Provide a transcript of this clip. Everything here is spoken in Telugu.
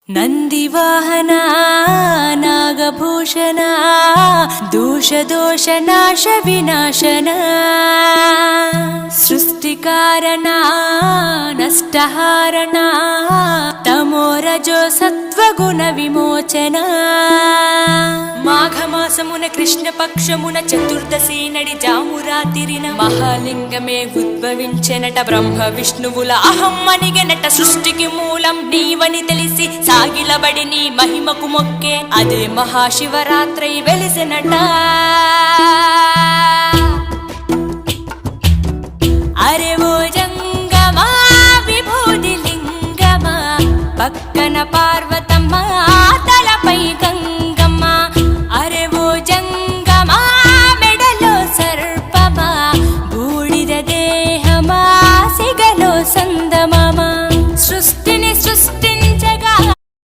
ನಂದಿವಾಹನ ನಾಗಭೂಷಣ ದೋಷ ದೋಷ ನಾಶ ವಿನಾಶನ ಸೃಷ್ಟಿಕಾರಣ ನಷ್ಟಹಾರಣ తమోరజో సత్వగుణ విమోచన మాఘమాసమున కృష్ణపక్షమున చతుర్దశి నడి జామురాతిరిన మహాలింగమే ఉద్భవించెనట బ్రహ్మ విష్ణువుల అహం అనిగెనట సృష్టికి మూలం నీవని తెలిసి సాగిలబడి నీ మహిమకు మొక్కే అదే మహాశివరాత్రి వెలిసెనట అరే ఓ జంగమా విభూది లింగమా పక్కన పార్వతమ్మ